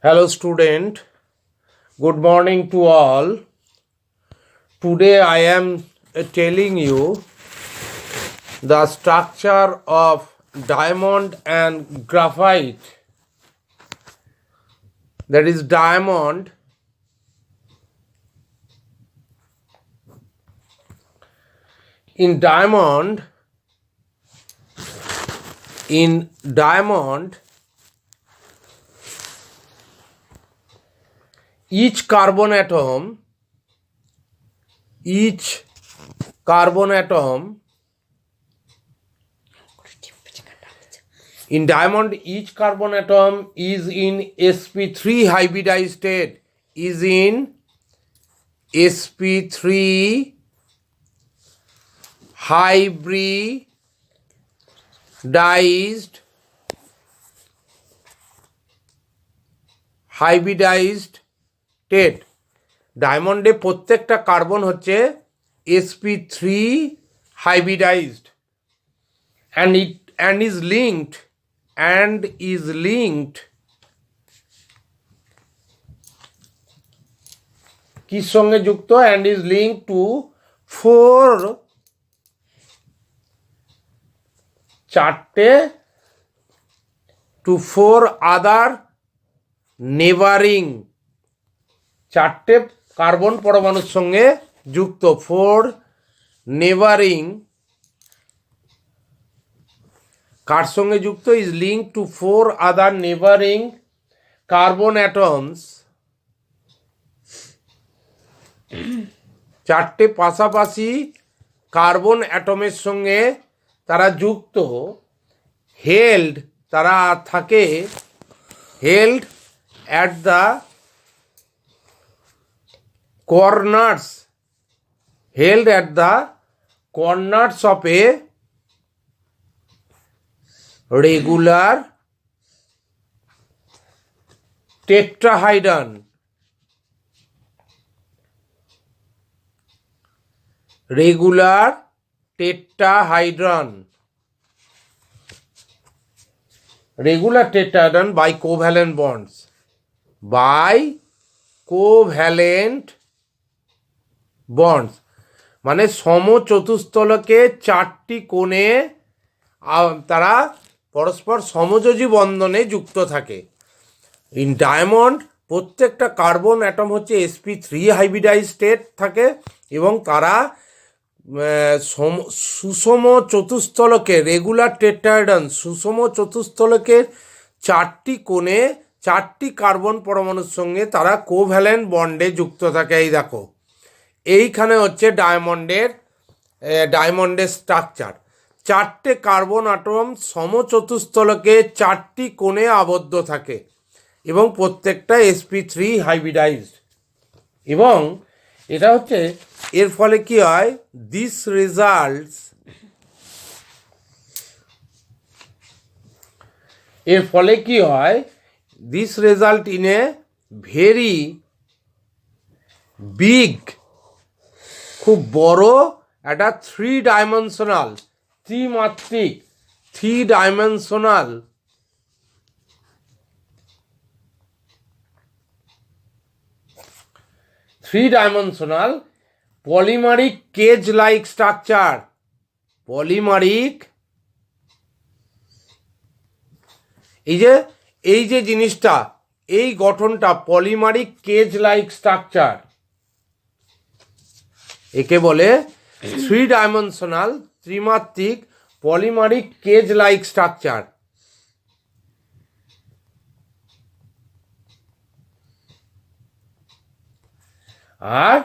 Hello student, good morning to all. Today I am telling you the structure of diamond and graphite. That is diamond in diamond each carbon atom in diamond each carbon atom is in sp3 hybridized state, is in sp3 hybridized state. ডায়মন্ডে প্রত্যেকটা carbon হচ্ছে sp3 hybridized and is linked কির সঙ্গে যুক্ত and is linked to four other neighboring চারটে carbon পরমাণুর সঙ্গে যুক্ত four নেভারিং কার সঙ্গে যুক্ত is link to four other নেভারিং carbon atoms, চারটে পাশাপাশি কার্বন অ্যাটমের সঙ্গে তারা যুক্ত, তারা থাকে held at the corners of a regular tetrahedron. Regular tetrahedron by covalent bonds. Bonds মানে সমচতুস্থলকে চারটি কোণে তারা পরস্পর সমযোজী বন্ধনে যুক্ত থাকে। ইন ডায়মন্ড প্রত্যেকটা কার্বন অ্যাটম হচ্ছে sp3 হাইব্রিডাইজ স্টেট থাকে এবং তারা সুষম চতুস্থলকে রেগুলার টেট্রাহেড্রন সুষম চতুস্থলকে চারটি কোণে চারটি কার্বন পরমাণুর সঙ্গে তারা কোভ্যালেন্ট বন্ডে যুক্ত থাকে। এই দেখো এইখানে হচ্ছে ডায়মন্ডের স্ট্রাকচার, চারটে কার্বন অ্যাটম সমচতুস্থলকে চারটি কোণে আবদ্ধ থাকে এবং প্রত্যেকটা sp3 হাইব্রিডাইজড। এবং এটা হচ্ছে এর ফলে কি হয়, this result in a very big, খুব বড় একটা three dimensional polymeric cage like structure. এই যে জিনিসটা, এই গঠনটা পলিমারিক কেজ লাইক স্ট্রাকচার, একে বলে থ্রি ডাইমেনশনাল ত্রিমাত্রিক পলিমারিক কেজ লাইক স্ট্রাকচার। আর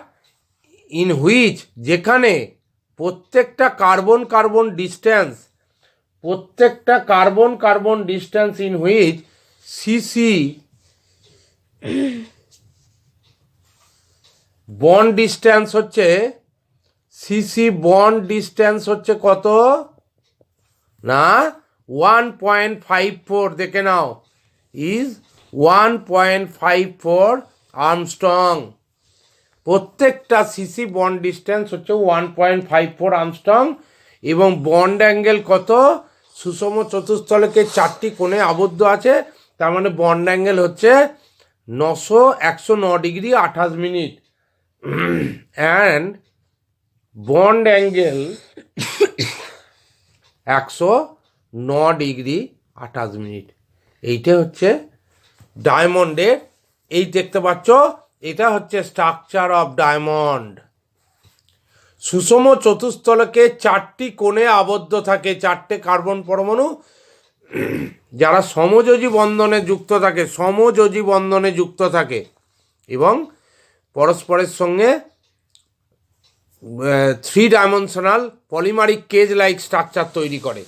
ইন হুইচ যেখানে প্রত্যেকটা carbon distance in which CC bond distance হচ্ছে কত না 1.54, দেখে নাও, ইজ 1.54 আর্মস্ট্রং। প্রত্যেকটা সিসি বন্ড ডিস্টেন্স হচ্ছে 1.54 আর্মস্ট্রং এবং বন্ড অ্যাঙ্গেল কত, সুষম চতুস্থলকে চারটি কোণে আবদ্ধ আছে, তার মানে বন্ড অ্যাঙ্গেল হচ্ছে 109°28 অ্যান্ড বন্ড অ্যাঙ্গেল 109°28। এইটা হচ্ছে ডায়মন্ডের, এই দেখতে পাচ্ছ, এটা হচ্ছে স্ট্রাকচার অফ ডায়মন্ড। সুষম চতুস্তলকে 4টি কোণে আবদ্ধ থাকে, 4টে কার্বন পরমাণু যারা সমযোজী বন্ধনে যুক্ত থাকে এবং পরস্পরের সঙ্গে 3 dimensional polymeric cage like structure তৈরি করে।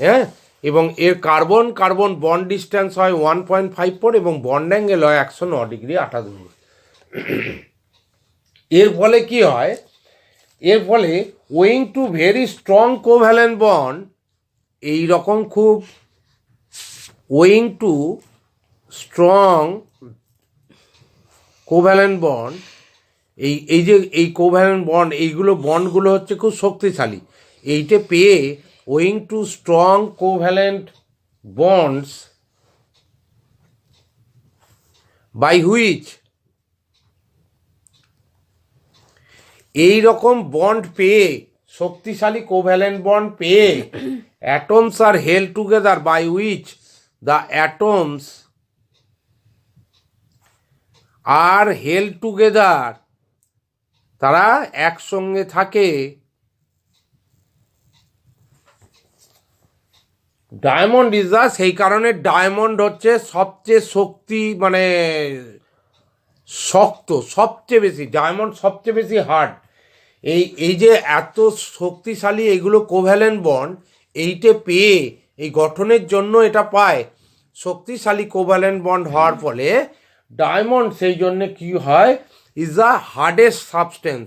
হ্যাঁ, এবং এর কার্বন কার্বন বন্ড ডিস্টেন্স হয় 1.54 এবং বন্ড অ্যাঙ্গেল হয় 109°28। এর ফলে কি হয়, এর ফলে owing to very strong covalent bond, এই রকম খুব owing to strong covalent bond, এই যে এই কোভ্যালেন্ট বন্ড, এইগুলো বন্ডগুলো হচ্ছে খুব শক্তিশালী। এইটা পেয়ে owing to strong covalent bonds by which, এই রকম বন্ড পেয়ে, শক্তিশালী কোভ্যালেন্ট বন্ড পেয়ে atoms are held together, by which the atoms are held together, তারা একসঙ্গে থাকে। ডায়মন্ড ইজ দ্য, সেই কারণে ডায়মন্ড হচ্ছে সবচেয়ে শক্ত, সবচেয়ে বেশি, ডায়মন্ড সবচেয়ে বেশি হার্ড। এই যে এত শক্তিশালী এগুলো কোভ্যালেন্ট বন্ড, এইটা পেয়ে, এই গঠনের জন্য এটা পায়, শক্তিশালী কোভ্যালেন্ট বন্ড হওয়ার ফলে ডায়মন্ড সেই জন্য কি হয়, ইজ দ্য হার্ডেস্ট সাবস্টেন্স,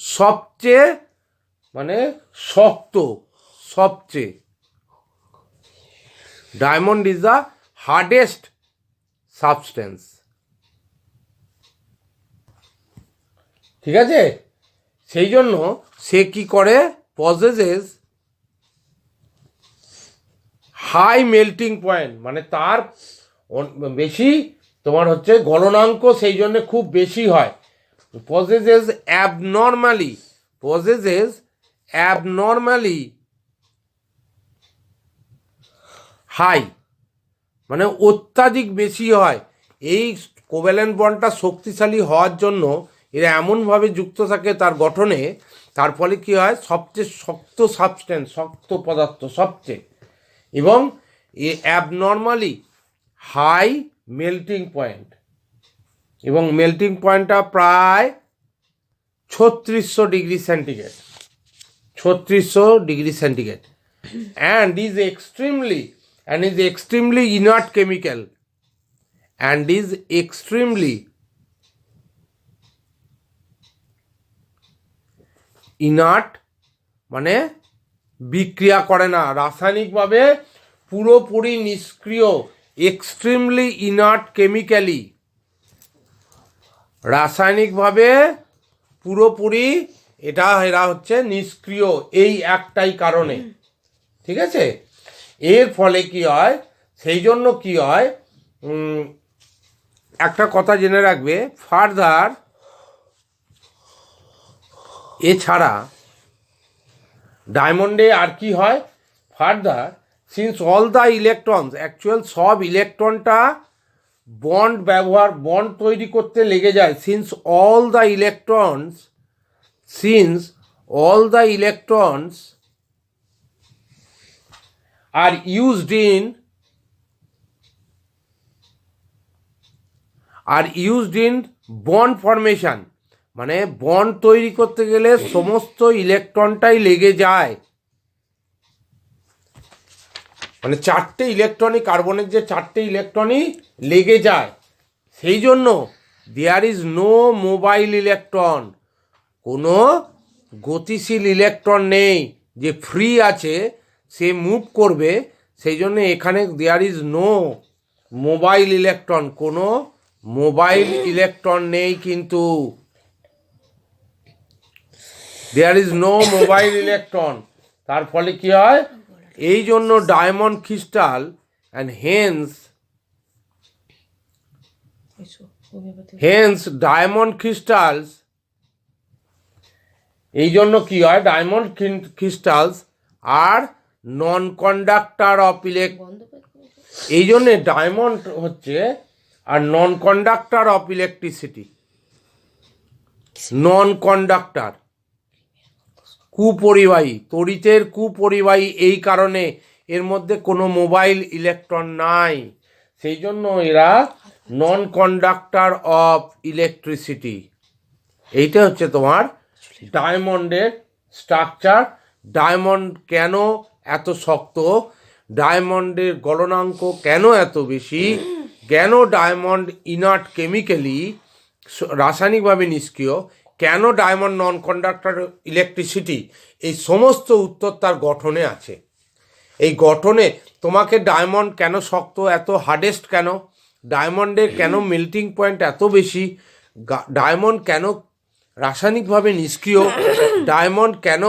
সবচেয়ে শক্ত, সবচেয়ে, diamond is the hardest substance. ঠিক আছে, সেই জন্য সে কি করে, পজেসেস হাই মেল্টিং পয়েন্ট, তার বেশি তোমার হচ্ছে গলনাঙ্ক, সেই জন্য খুব বেশি হয়। পজেসেস অ্যাবনর্মালি হাই, অত্যাধিক বেশি হয়। এই কোভ্যালেন্ট বন্ডটা শক্তিশালী হওয়ার জন্য এরা এমনভাবে যুক্ত থাকে তার গঠনে, তার ফলে কী হয়, সবচেয়ে শক্ত সাবস্টেন্স, শক্ত পদার্থ সবচেয়ে, এবং এ অ্যাবনর্মালি হাই মেল্টিং পয়েন্ট, এবং মেল্টিং পয়েন্টটা প্রায় 3600°C, and is extremely inert chemical, and is extremely inert, বিক্রিয়া করে না, রাসায়নিকভাবে পুরোপুরি নিষ্ক্রিয়, এক্সট্রিমলি ইনার্ট কেমিক্যালি, রাসায়নিকভাবে পুরোপুরি এরা হচ্ছে নিষ্ক্রিয়, এই একটাই কারণে। ঠিক আছে, এর ফলে কি হয়, সেই জন্য কি হয়, একটা কথা জেনে রাখবে ফার্দার, এছাড়া ডায়মন্ডে আর কি হয়, further, since all the electrons, actual সব ইলেকট্রনটা বন্ড তৈরি করতে লেগে যায়, since all the electrons are used in bond formation, bond তৈরি করতে গেলে সমস্ত ইলেকট্রনটাই লেগে যায়, 4টে ইলেকট্রনই, কার্বনের যে 4টে ইলেকট্রনই লেগে যায়। সেই জন্য there is no mobile electron, কোনো গতিশীল ইলেকট্রন নেই যে ফ্রি আছে, সে মুভ করবে। সেই জন্য এখানে there is no mobile electron, কোনো মোবাইল ইলেকট্রন নেই, কিন্তু there is no mobile electron. তার ফলে কি হয়, এই জন্য diamond crystal and hence hence diamond crystals, এই জন্য কি হয়, diamond crystals are non conductor of এই জন্যে ডায়মন্ড হচ্ছে are non conductor of electricity, non conductor কুপরিবাহী, তড়িতের কুপরিবাহী, এই কারণে এর মধ্যে কোনো মোবাইল ইলেকট্রন নাই, সেই জন্য এরা নন কন্ডাক্টর অফ ইলেকট্রিসিটি। এইটা হচ্ছে তোমার ডায়মন্ডের স্ট্রাকচার। ডায়মন্ড কেন এত শক্ত, ডায়মন্ডের গলনাঙ্ক কেন এত বেশি, কেন ডায়মন্ড ইনার্ট কেমিক্যালি রাসায়নিকভাবে নিষ্ক্রিয়, কেন ডায়মন্ড নন কন্ডাক্টর ইলেকট্রিসিটি, এই সমস্ত উত্তর তার গঠনে আছে। এই গঠনে তোমাকে ডায়মন্ড কেন শক্ত, এত হার্ডেস্ট কেন, ডায়মন্ডের কেন মেল্টিং পয়েন্ট এত বেশি, ডায়মন্ড কেন রাসায়নিকভাবে নিষ্ক্রিয়, ডায়মন্ড কেন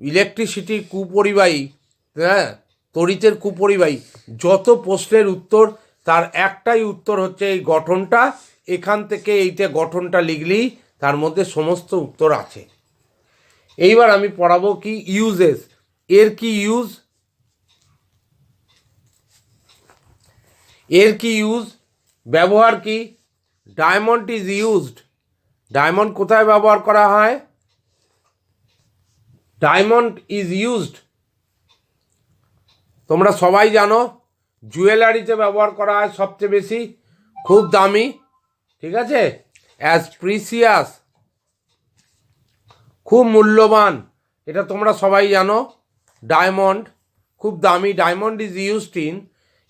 ইলেকট্রিসিটির কুপরিবাহী, হ্যাঁ তড়িতের কুপরিবাহী, যত প্রশ্নের উত্তর তার একটাই উত্তর হচ্ছে এই গঠনটা। এখান থেকে এইটা গঠনটা লিখলেই তার মধ্যে সমস্ত উত্তর আছে। এইবার আমি পড়াবো কি ইউজেস, এর কি ইউজ, এর কি ইউজ, ব্যবহার কি। ডায়মন্ড ইজ ইউজড, ডায়মন্ড কোথায় ব্যবহার করা হয়, ডায়মন্ড ইজ ইউজড তোমরা সবাই জানো জুয়েলারিতে ব্যবহার করা হয় সবচেয়ে বেশি, খুব দামি, ঠিক আছে, অ্যাজ প্রিসিয়াস, খুব মূল্যবান, এটা তোমরা সবাই জানো। ডায়মন্ড খুব দামি, diamond is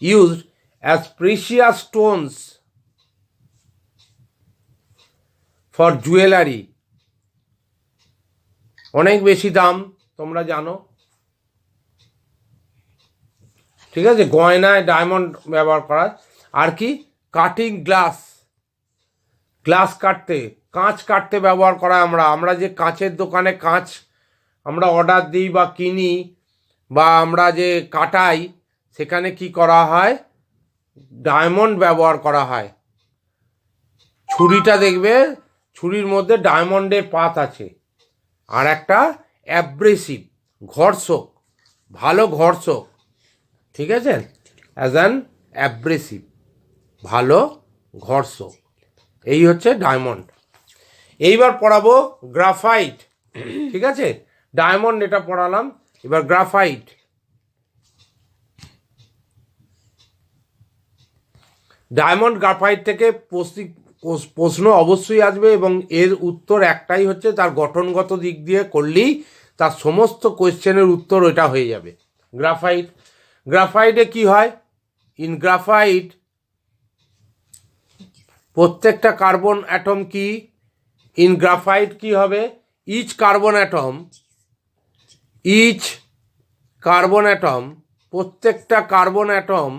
used as precious Stones for jewellery, অনেক বেশি দাম তোমরা জানো, ঠিক আছে, গয়নায় ডায়মন্ড ব্যবহার করা। আর কি কাটিং গ্লাস, গ্লাস কাটতে, কাঁচ কাটতে ব্যবহার করা। আমরা যে কাঁচের দোকানে কাঁচ আমরা অর্ডার দিই বা কিনি বা আমরা যে কাটাই, সেখানে কি করা হয়, ডায়মন্ড ব্যবহার করা হয়। ছুরিটা দেখবে ছুরির মধ্যে ডায়মন্ডের পাত আছে। আর একটা অ্যাব্রেসিভ, ঘর্ষক, ভালো ঘর্ষক, ঠিক আছে, অ্যাজ অ্যান অ্যাব্রেসিভ, ভালো ঘর্ষক, এই হচ্ছে ডায়মন্ড। এইবার পড়াবো গ্রাফাইট, ঠিক আছে, ডায়মন্ড এটা পড়ালাম, এবার গ্রাফাইট। ডায়মন্ড গ্রাফাইট থেকে প্রশ্ন অবশ্যই আসবে এবং এর উত্তর একটাই হচ্ছে, তার গঠনগত দিক দিয়ে করলেই তার সমস্ত কোয়েশ্চেনের উত্তর ওইটা হয়ে যাবে। গ্রাফাইট, গ্রাফাইটে কি হয়, ইন গ্রাফাইট প্রত্যেকটা কার্বন অ্যাটম কি, ইন গ্রাফাইট কি হবে, ইচ কার্বন অ্যাটম, প্রত্যেকটা carbon atom,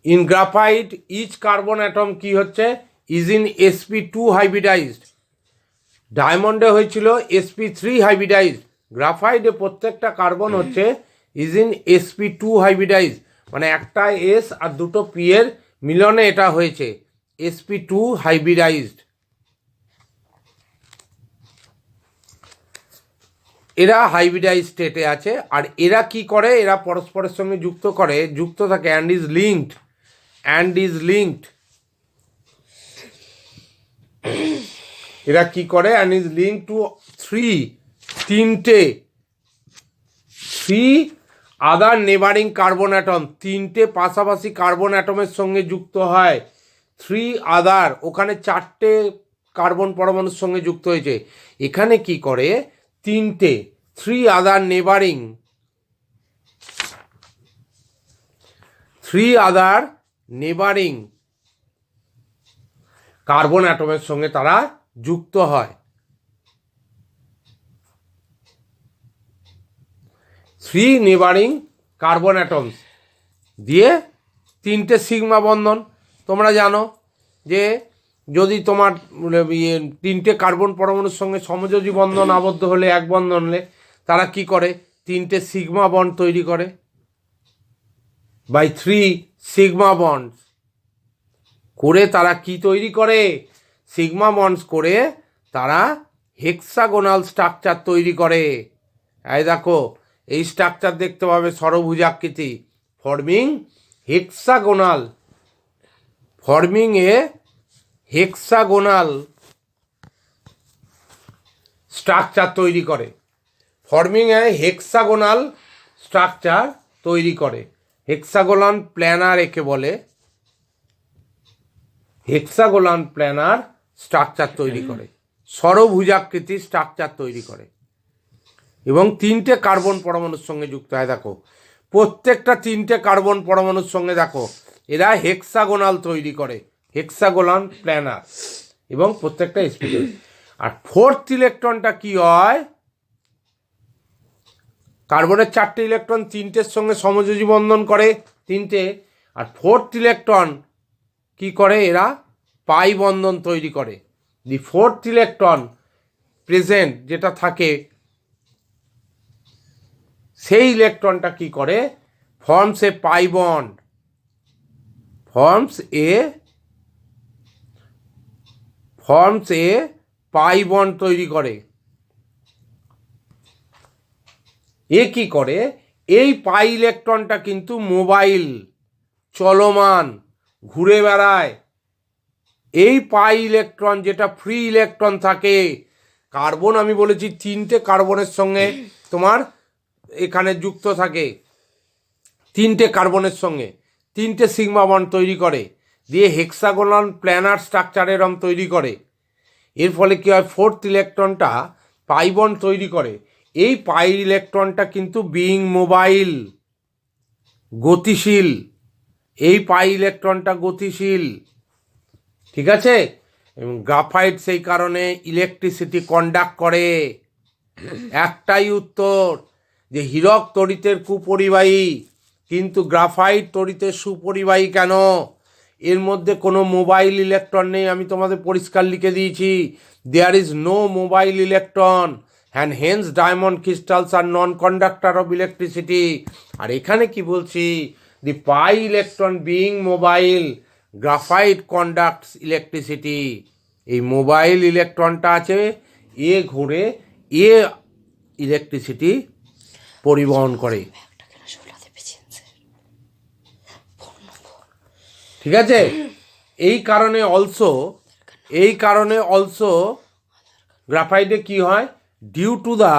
in graphite each carbon atom কি হচ্ছে, ইজ ইন sp2 হাইব্রিডাইজড। ডায়মন্ডে হয়েছিল sp3 হাইব্রিডাইজড, গ্রাফাইটে প্রত্যেকটা কার্বন হচ্ছে ইজ ইন sp2 হাইব্রিডাইজ, মানে একটা এস আর দুটো পি এর মিলনে এটা হয়েছে sp2 হাইব্রিডাইজড। এরা হাইব্রিডাইজ স্টেটে আছে। আর এরা কি করে, এরা পরস্পরের সঙ্গে যুক্ত থাকে অ্যান্ড ইজ লিঙ্কড, এরা কি করে, অ্যান্ড ইজ লিঙ্ক টু তিনটে আদার নেবারিং কার্বন অ্যাটম, তিনটে পাশাপাশি কার্বন অ্যাটমের সঙ্গে যুক্ত হয়। আদার, ওখানে চারটে কার্বন পরমাণুর সঙ্গে যুক্ত হয়েছে, এখানে কি করে, তিনটে আদার নেবারিং কার্বন অ্যাটমের সঙ্গে তারা যুক্ত হয়। নেবারিং কার্বন অ্যাটমস দিয়ে তিনটে সিগমা বন্ধন। তোমরা জানো যে যদি তোমার তিনটে কার্বন পরমাণুর সঙ্গে সমযোজী বন্ধন আবদ্ধ হলে, এক বন্ধন হলে, তারা কি করে, তিনটে সিগমা বন্ড তৈরি করে বাই 3 সিগমা বন্ডস করে তারা কি তৈরি করে, সিগমা বন্ডস করে তারা হেক্সাগোনাল স্ট্রাকচার তৈরি করে। এই দেখো এই স্ট্রাকচার দেখতে পাবে ষড়ভুজাকৃতি, ফর্মিং হেক্সাগোনাল, ফর্মিং এ হেক্সাগোনাল স্ট্রাকচার তৈরি করে, ফর্মিং এ হেক্সাগোনাল স্ট্রাকচার তৈরি করে। হেক্সাগোনাল প্ল্যানার একে বলে, হেক্সাগোনাল প্ল্যানার স্ট্রাকচার তৈরি করে, ষড়ভুজাকৃতি স্ট্রাকচার তৈরি করে এবং 3টে কার্বন পরমাণুর সঙ্গে যুক্ত হয়। দেখো প্রত্যেকটা 3টে কার্বন পরমাণুর সঙ্গে দেখো এরা হেক্সাগোনাল তৈরি করে, হেক্সাগোনাল প্ল্যানার, এবং প্রত্যেকটা sp2। আর ফোর্থ ইলেকট্রনটা কি হয়, কার্বনের 4টে ইলেকট্রন 3টের সঙ্গে সমযোজী বন্ধন করে 3টে, আর ফোর্থ ইলেকট্রন কি করে, এরা পাই বন্ধন তৈরি করে। দি ফোর্থ ইলেকট্রন প্রেজেন্ট যেটা থাকে সেই ইলেকট্রনটা কি করে, ফর্মস এ পাই বন্ড, ফর্মস এ পাই বন্ড তৈরি করে। এ কি করে, এই পাই ইলেকট্রনটা কিন্তু মোবাইল, চলমান, ঘুরে বেড়ায়। এই পাই ইলেকট্রন যেটা ফ্রি ইলেকট্রন থাকে, কার্বন আমি বলেছি 3টে কার্বনের সঙ্গে তোমার এখানে যুক্ত থাকে, 3টে কার্বনের সঙ্গে 3টে সিগমা বন্ড তৈরি করে, দিয়ে হেক্সাগোনাল প্ল্যানার স্ট্রাকচার এরম তৈরি করে। এর ফলে কি হয়, ফোর্থ ইলেকট্রনটা পাই বন্ড তৈরি করে। এই পাই ইলেকট্রনটা কিন্তু বিইং মোবাইল, গতিশীল, এই পাই ইলেকট্রনটা গতিশীল, ঠিক আছে। এবং গ্রাফাইট সেই কারণে ইলেকট্রিসিটি কন্ডাক্ট করে। একটাই উত্তর, যে হীরক তড়িতের কুপরিবাহী কিন্তু গ্রাফাইট তড়িতের সুপরিবাহী কেন? এর মধ্যে কোনো মোবাইল ইলেকট্রন নেই, আমি তোমাদের পরিষ্কার লিখে দিয়েছি, there is no mobile electron and hence diamond crystals are non conductor of electricity. আর এখানে কি বলছি, the pi electron being mobile, graphite conducts electricity. এই মোবাইল ইলেকট্রনটা আছে, এ ঘুরে এ ইলেকট্রিসিটি পরিবহন করে, ঠিক আছে। এই কারণে অলসো গ্রাফাইটে কি হয়, due to the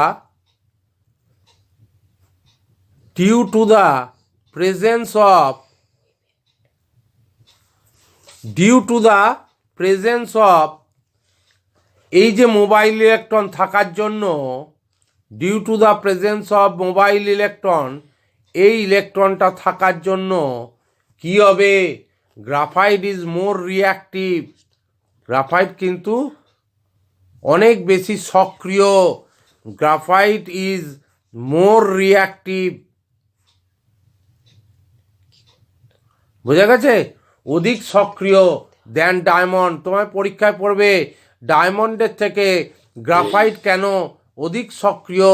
presence of এই যে মোবাইল ইলেকট্রন থাকার জন্য, due to the presence of mobile electron, এই ইলেকট্রনটা থাকার জন্য কি হবে, graphite is more reactive, graphite কিন্তু অনেক বেশি সক্রিয়, গ্রাফাইট ইজ মোর রিঅ্যাক্টিভ, বোঝা গেছে, অধিক সক্রিয় দেন ডায়মন্ড। তোমার পরীক্ষায় পড়বে ডায়মন্ডের থেকে গ্রাফাইট কেন অধিক সক্রিয়,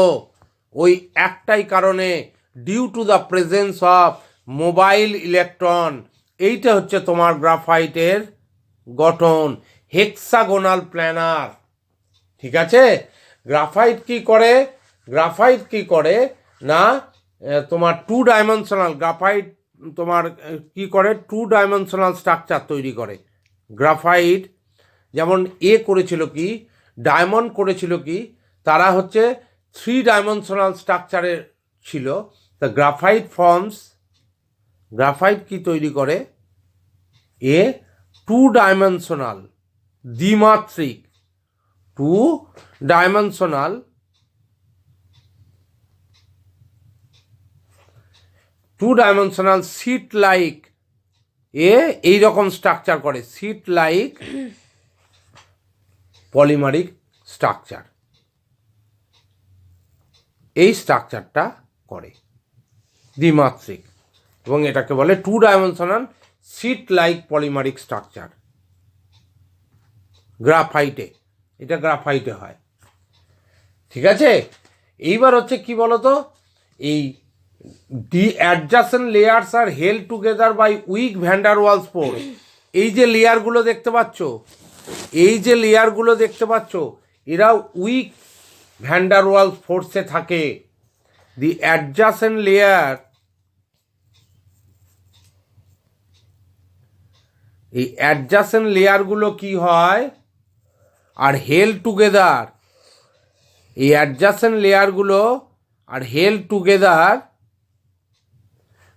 ওই একটাই কারণে, due to the presence of mobile electron. এইটা হচ্ছে তোমার গ্রাফাইটের গঠন, হেক্সাগোনাল প্ল্যানার, ঠিক আছে। গ্রাফাইট কি করে না, তোমার 2 ডাইমেনশনাল গ্রাফাইট তোমার কি করে, 2 ডাইমেনশনাল স্ট্রাকচার তৈরি করে। গ্রাফাইট যেমন করেছিল কি, ডায়মন্ড করেছিল কি, তারা হচ্ছে 3 ডাইমেনশনাল স্ট্রাকচারের ছিল। তা গ্রাফাইট কি তৈরি করে, 2 ডাইমেনশনাল দ্বিমাত্রিক 2 ডাইমেনশনাল সিট লাইক এই রকম স্ট্রাকচার করে, সিট লাইক পলিমারিক স্ট্রাকচার, এই স্ট্রাকচারটা করে দ্বিমাত্রিক, এবং এটাকে বলে 2 dimensional sheet like polymeric structure. গ্রাফাইটে হয়, ঠিক আছে। এইবার হচ্ছে কি বলতো, এই the adjacent layers are held together by weak van der Waals force. এই যে লেয়ারগুলো দেখতে পাচ্ছ, এই যে লেয়ারগুলো দেখতে পাচ্ছ, এরা উইক ভ্যান্ডার ওয়ালস ফোর্সে থাকে। দি অ্যাডজাসেন্ট লেয়ার, এই অ্যাডজাসেন্ট লেয়ারগুলো কি হয় আর হেল্ড টুগেদার, এই অ্যাডজাসেন্ট লেয়ারগুলো are held together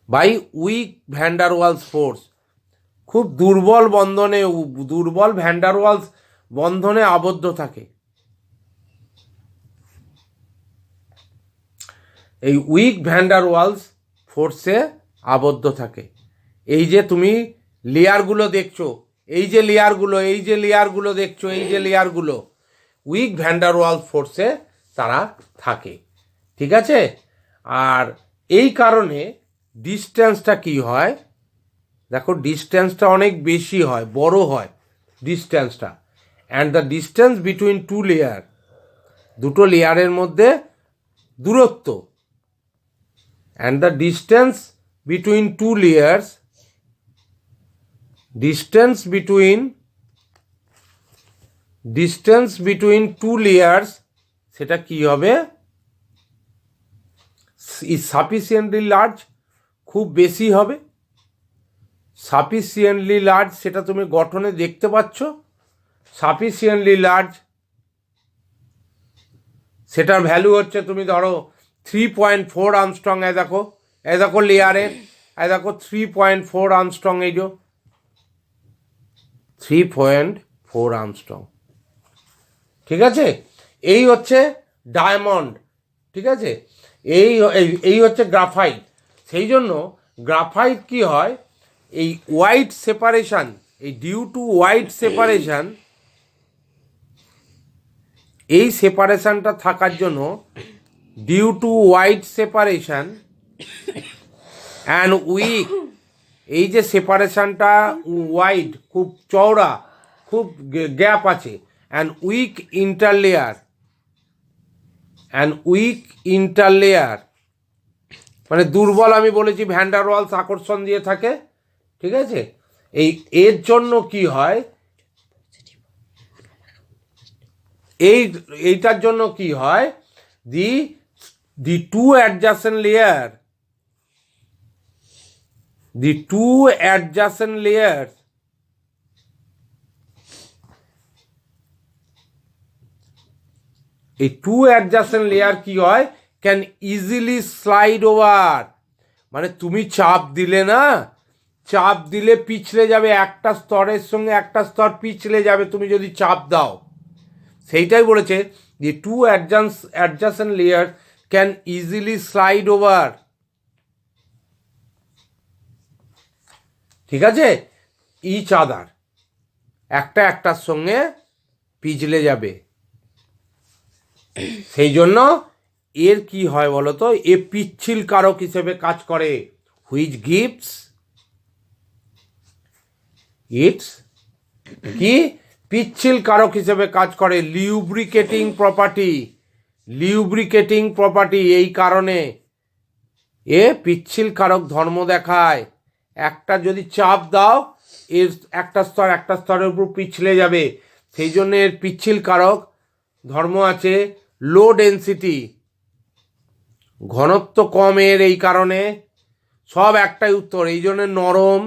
by weak van der Waals force, খুব দুর্বল বন্ধনে, দুর্বল ভ্যান্ডার ওয়ালস বন্ধনে আবদ্ধ থাকে। এই উইক ভ্যান্ডার ওয়ালস ফোর্সে আবদ্ধ থাকে। এই যে তুমি লেয়ারগুলো দেখছো, এই যে লেয়ারগুলো, এই যে লেয়ারগুলো দেখছো, এই যে লেয়ারগুলো উইক ভ্যান্ডার ওয়ালস ফোর্সে তারা থাকে, ঠিক আছে। আর এই কারণে ডিস্টেন্সটা কি হয়, দেখো ডিস্টেন্সটা অনেক বেশি হয়, বড় হয় ডিস্টেন্সটা। And the distance between two layer, দুটো লেয়ারের মধ্যে দূরত্ব, and the distance between two layers, distance between two layers, সেটা কি হবে, ইজ সাফিসিয়েন্টলি লার্জ, খুব বেশি হবে। সাফিসিয়েন্টলি লার্জ সেটা তুমি গঠনে দেখতে পাচ্ছ, সাফিসিয়েন্টলি লার্জ সেটার ভ্যালু হচ্ছে, তুমি ধরো 3.4 আর্মস্ট্রং। এ দেখো লেয়ারে, দেখো 3.4 আর্মস্ট্রং, এই যে 3.4 আর্মস্ট্রং, ঠিক আছে। এই হচ্ছে ডায়মন্ড, ঠিক আছে। এই হচ্ছে গ্রাফাইট। সেই জন্য গ্রাফাইট কি হয়, এই ওয়াইড সেপারেশন, এই ডিউ টু ওয়াইড সেপারেশন, এই সেপারেশনটা থাকার জন্য, due to wide separation and weak, এই যে সেপারেশনটা ওয়াইড, খুব চওড়া, খুব গ্যাপ আছে, অ্যান্ড উইক ইন্টারলেয়ার, মানে দুর্বল, আমি বলেছি ভ্যান্ডার ওয়ালস আকর্ষণ দিয়ে থাকে, ঠিক আছে। এর জন্য কি হয়, এইটার জন্য কি হয়, the two adjacent layer, the two adjacent layers, এই টু অ্যাডজাসেন্ট লেয়ার কি হয়, ক্যান ইজিলি স্লাইড ওভার, মানে তুমি চাপ দিলে না, চাপ দিলে পিছলে যাবে, একটা স্তরের সঙ্গে একটা স্তর পিছলে যাবে তুমি যদি চাপ দাও। সেইটাই বলেছে যে two adjacent layer can easily slide over, ঠিক আছে, ইচ আদার, একটার সঙ্গে পিছলে যাবে। সেই জন্য এর কি হয় বলতো, এ পিচ্ছিল কারক হিসেবে কাজ করে, হুইচ গিভস ইটস, কি পিচ্ছিল কারক হিসেবে কাজ করে, লিউব্রিকেটিং প্রপার্টি, এই কারণে এ পিচ্ছিল কারক ধর্ম দেখায়। একটা যদি চাপ দাও, এর একটা স্তরের উপর পিছলে যাবে, সেই জন্য এর পিচ্ছিল কারক ধর্ম আছে। লো ডেন্সিটি, ঘনত্ব কমের, এই কারণে সব একটাই উত্তর। এই জন্য নরম,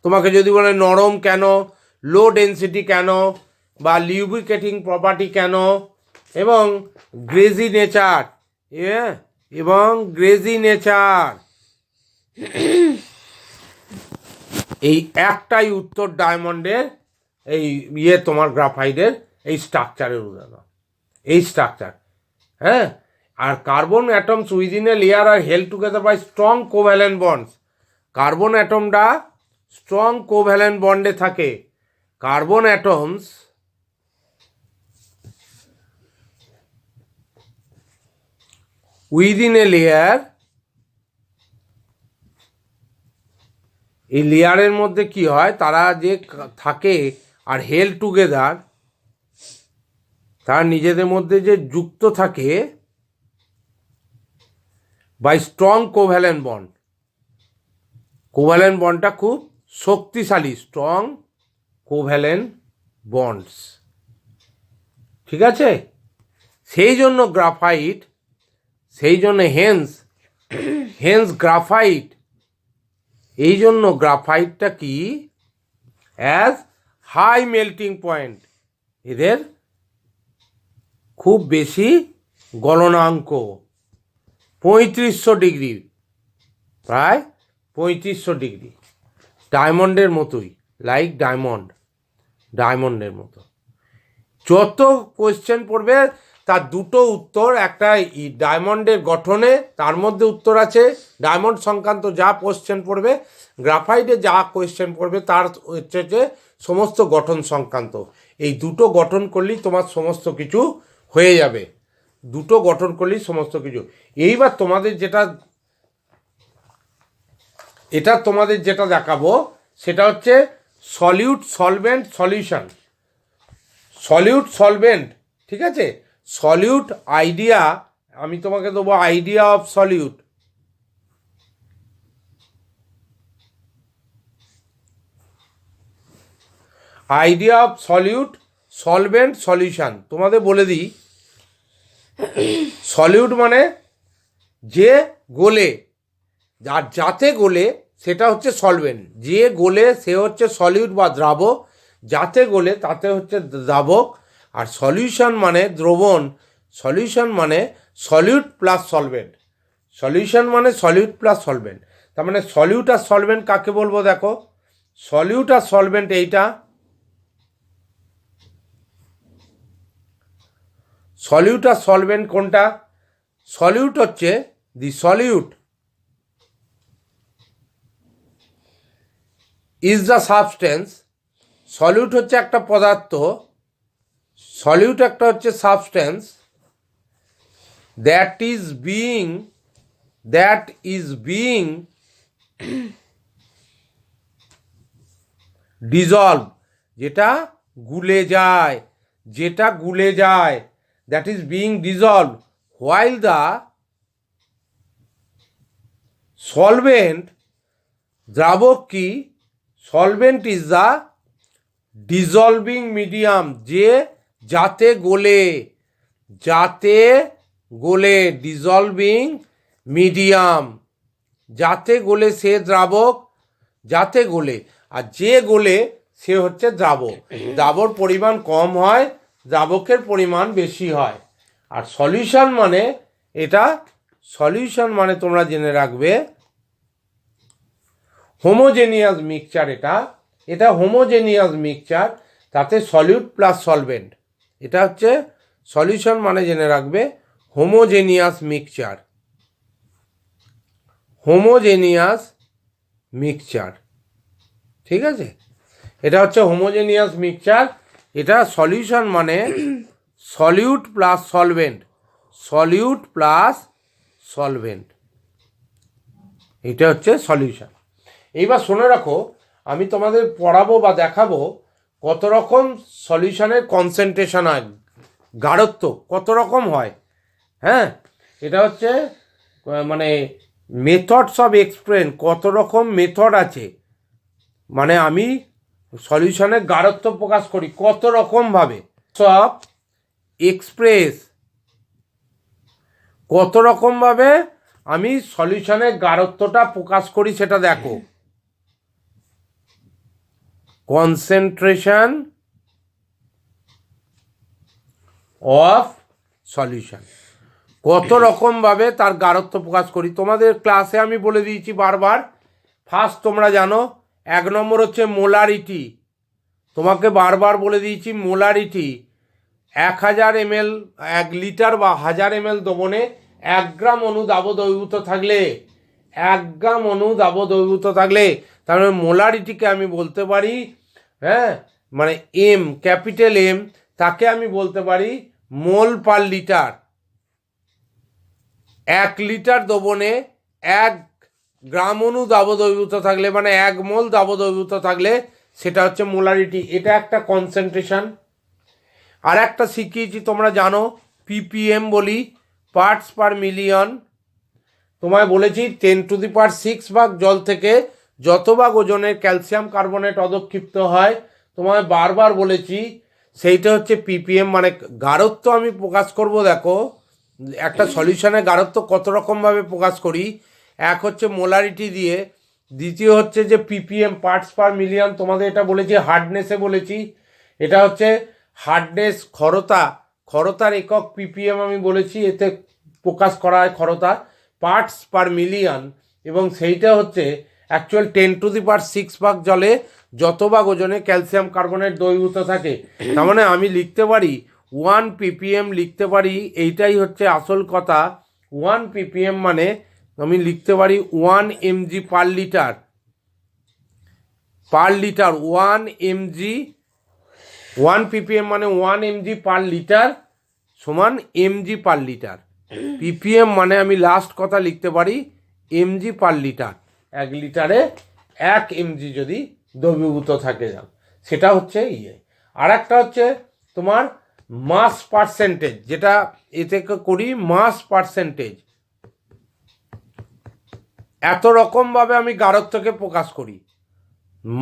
তোমাকে যদি বলে নরম কেন, লো ডেন্সিটি কেন, বা লিউব্রিকেটিং প্রপার্টি কেন, এবং গ্রেজি নেচার, এই একটাই উত্তর ডায়মন্ডের, এই তোমার গ্রাফাইটের এই স্ট্রাকচারের উদাহরণ, এই স্ট্রাকচার। হ্যাঁ, আর carbon atoms within a layer are held together by strong covalent bonds, carbon অ্যাটমটা স্ট্রং কোভ্যালেন্ট বন্ডে থাকে। Carbon atoms within a layer, এই লেয়ারের মধ্যে কি হয়, তারা যে থাকে আর হেল্ড টুগেদার, তারা নিজেদের মধ্যে যে যুক্ত থাকে by strong covalent bond. Covalent বন্ডটা খুব শক্তিশালী, স্ট্রং কোভ্যালেন্ট বন্ডস, ঠিক আছে? সেই জন্য গ্রাফাইট, সেই জন্য হেন্স গ্রাফাইট, এই জন্য গ্রাফাইটটা কি অ্যাজ হাই মেল্টিং পয়েন্ট, এদের খুব বেশি গলনাঙ্ক 3500 ডিগ্রি, প্রায় 3500 ডিগ্রি, ডায়মন্ডের মতোই, লাইক ডায়মন্ডের মতো। যত কোয়েশ্চেন পড়বে তার দুটো উত্তর, একটা ডায়মন্ডের গঠনে তার মধ্যে উত্তর আছে, ডায়মন্ড সংক্রান্ত যা কোয়েশ্চেন পড়বে, গ্রাফাইটে যা কোয়েশ্চেন পড়বে তার হচ্ছে যে সমস্ত গঠন সংক্রান্ত। এই দুটো গঠন করলেই তোমার সমস্ত কিছু হয়ে যাবে, দুটো গঠন করলেই সমস্ত কিছু। এইবার তোমাদের যেটা দেখাবো সেটা হচ্ছে solute solvent solution. Solute solvent, ঠিক আছে? সলিউট আইডিয়া, আমি তোমাকে দেবো idea of solute. Idea of solute solvent solution তোমাদের বলে দিই। সলিউট মানে যে গোলে, আর যাতে গোলে সেটা হচ্ছে সলভেন্ট। যে গোলে সে হচ্ছে সলিউট বা দ্রাবক, যাতে গোলে তাতে হচ্ছে দ্রাবক। আর সলিউশন মানে দ্রবণ, সলিউশন মানে সলিউট প্লাস সলভেন্ট, সলিউশন মানে সলিউট প্লাস সলভেন্ট। তার মানে সলিউট আর সলভেন্ট কাকে বলবো দেখো, সলিউট আর সলভেন্ট এইটা, সলিউট আর সলভেন্ট কোনটা? সলিউট হচ্ছে the solute is the substance, solute হচ্ছে একটা পদার্থ, সলিউট একটা হচ্ছে substance, that is being dissolve, যেটা গুলে যায়, that is being dissolve, while the solvent, দ্রাবক কি? Solvent is the dissolving medium, যে যাতে গোলে, ডিজলভিং মিডিয়াম, যাতে গোলে সে দ্রাবক, যাতে গোলে, আর যে গোলে সে হচ্ছে দ্রাবক। দ্রাবর পরিমাণ কম হয়, দ্রাবকের পরিমাণ বেশি হয়। আর সলিউশন মানে এটা, সলিউশন মানে তোমরা জেনে রাখবে হোমোজেনিয়াস মিক্সচার। এটা হোমোজেনিয়াস মিক্সচার, তাতে সলিউট প্লাস সলভেন্ট, এটা হচ্ছে সলিউশন মানে জেনে রাখবে হোমোজেনিয়াস মিক্সচার, হোমোজেনিয়াস মিক্সচার, ঠিক আছে? এটা হচ্ছে হোমোজেনিয়াস মিক্সচার। এটা সলিউশন মানে solute plus solvent, solute plus solvent, এটা হচ্ছে সলিউশন। এইবার শুনে রাখো, আমি তোমাদের পড়াবো বা দেখাবো কত রকম সলিউশনের কনসেন্ট্রেশন হয়, গাঢ়ত্ব কত রকম হয়। হ্যাঁ, এটা হচ্ছে মানে মেথডস অফ এক্সপ্লেন, কত রকম মেথড আছে, মানে আমি সলিউশনের গাঢ়ত্ব প্রকাশ করি কত রকমভাবে, সব এক্সপ্রেস কত রকমভাবে আমি সলিউশনের গাঢ়ত্বটা প্রকাশ করি সেটা দেখো। কনসেন্ট্রেশন অফ সলিউশন, কত রকমভাবে তার গাঢ়ত্ব প্রকাশ করি। তোমাদের ক্লাসে আমি বলে দিয়েছি বারবার। ফার্স্ট তোমরা জানো 1 নম্বর হচ্ছে মোলারিটি, তোমাকে বারবার বলে দিয়েছি মোলারিটি। 1000 ml, 1 লিটার বা 1000 ml দ্রবণে 1 গ্রাম অণু দাব দ্রবীভূত থাকলে, 1 গ্রাম অণু দাব দ্রবীভূত থাকলে, তার মানে মোলারিটিকে আমি বলতে পারি, হ্যাঁ, মানে এম, ক্যাপিটাল এম, তাকে আমি বলতে পারি মোল পার লিটার। 1 লিটার দ্রবণে 1 গ্রাম অণু দাব দ্রবীভূত থাকলে, মানে 1 মোল দাব দ্রবীভূত থাকলে সেটা হচ্ছে মোলারিটি। এটা একটা কনসেন্ট্রেশন। আর একটা শিখিয়েছি তোমরা জানো, পিপিএম বলি, পার্টস পার মিলিয়ন। তোমায় বলেছি 10⁶ ভাগ জল থেকে যত ভাগ ওজনের ক্যালসিয়াম কার্বনেট অধক্ষিপ্ত হয়, তোমায় বারবার বলেছি সেইটা হচ্ছে ppm, মানে গাঢ়ত্ব আমি প্রকাশ করব। দেখো একটা সলিউশনের গাঢ়ত্ব কত রকমভাবে প্রকাশ করি। এক হচ্ছে মোলারিটি দিয়ে, দ্বিতীয় হচ্ছে যে ppm পার্টস পার মিলিয়ন, তোমাদের এটা বলেছি হার্ডনেসে বলেছি, এটা হচ্ছে হার্ডনেস ক্ষরতার একক ppm আমি বলেছি, এতে প্রকাশ করা হয় ক্ষরতা পার্টস পার মিলিয়ন, এবং সেইটা হচ্ছে অ্যাকচুয়াল 10⁶ ভাগ জলে যত ভাগ ওজনে ক্যালসিয়াম কার্বনেট দ্রবীভূত থাকে। তার মানে আমি লিখতে পারি 1 ppm লিখতে পারি, এইটাই হচ্ছে আসল কথা। 1 ppm মানে আমি লিখতে পারি 1 mg per litre 1 mg, 1 ppm মানে 1 mg পার লিটার সমান mg পার লিটার। ppm মানে আমি লাস্ট কথা লিখতে পারি mg পার লিটার, 1 লিটারে 1 mg যদি দ্রবীভূত থাকে যান, সেটা হচ্ছে ইয়ে। আর একটা হচ্ছে তোমার মাস পার্সেন্টেজ, যেটা এ থেকে করি মাস পার্সেন্টেজ। এত রকমভাবে আমি গাঢ়ত্বকে প্রকাশ করি।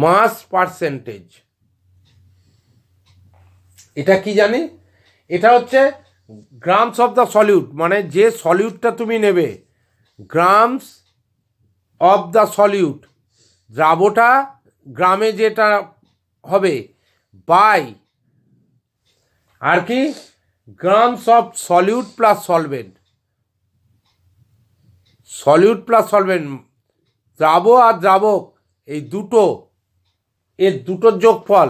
মাস পার্সেন্টেজ এটা কি জানি, এটা হচ্ছে গ্রামস অফ দ্য সলিউট, মানে যে সলিউটটা তুমি নেবে, গ্রামস অফ দ্য সলিউট, দ্রাবটা গ্রামে যেটা হবে, বাই আর কি grams of solute plus solvent, solute plus solvent, দ্রাব আর দ্রাবক এই এর দুটোর যোগফল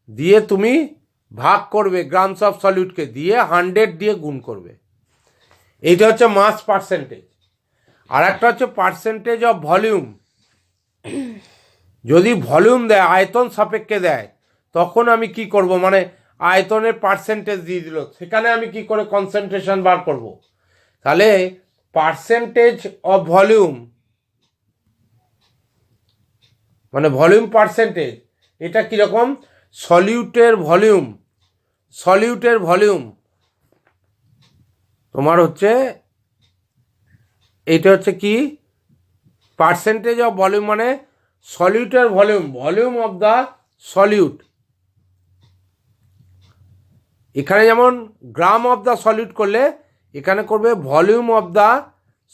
দিয়ে তুমি ভাগ করবে, গ্রামস অফ সলিউটকে দিয়ে 100 দিয়ে গুণ করবে। এইটা হচ্ছে মাস পার্সেন্টেজ। আর একটা হচ্ছে পার্সেন্টেজ অফ ভলিউম। যদি ভলিউম দেয়, আয়তন সাপেক্ষে দেয়, তখন আমি কি করব, মানে আয়তনের পার্সেন্টেজ দিয়ে দিল, সেখানে আমি কি করে কনসেন্ট্রেশন বার করব। তাহলে পার্সেন্টেজ অফ ভলিউম মানে ভলিউম পার্সেন্টেজ, এটা কীরকম, সলিউটের ভলিউম তোমার হচ্ছে, এইটা হচ্ছে কি পার্সেন্টেজ অফ ভলিউম, মানে সলিউটের ভলিউম অফ দ্য সলিউট। এখানে যেমন গ্রাম অফ দ্য সলিউট করলে, এখানে করবে ভলিউম অফ দ্য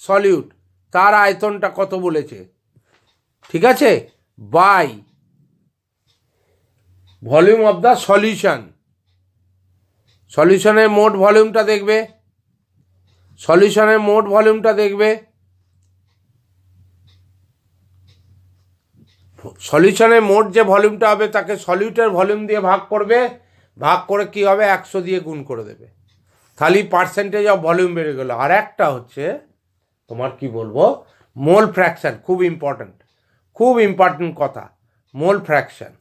সলিউট, তার আয়তনটা কত বলেছে, ঠিক আছে, by volume of the solution. সলিউশনের মোট ভলিউমটা দেখবে, সলিউশনের মোট যে ভলিউমটা হবে তাকে সলিউটের ভলিউম দিয়ে ভাগ করবে, ভাগ করে কি হবে 100 দিয়ে গুণ করে দেবে, খালি পার্সেন্টেজ অফ ভলিউম বেড়ে গেল। আর একটা হচ্ছে তোমার কি বলবো, মোল ফ্র্যাকশন, খুব ইম্পর্ট্যান্ট কথা, মোল ফ্র্যাকশন।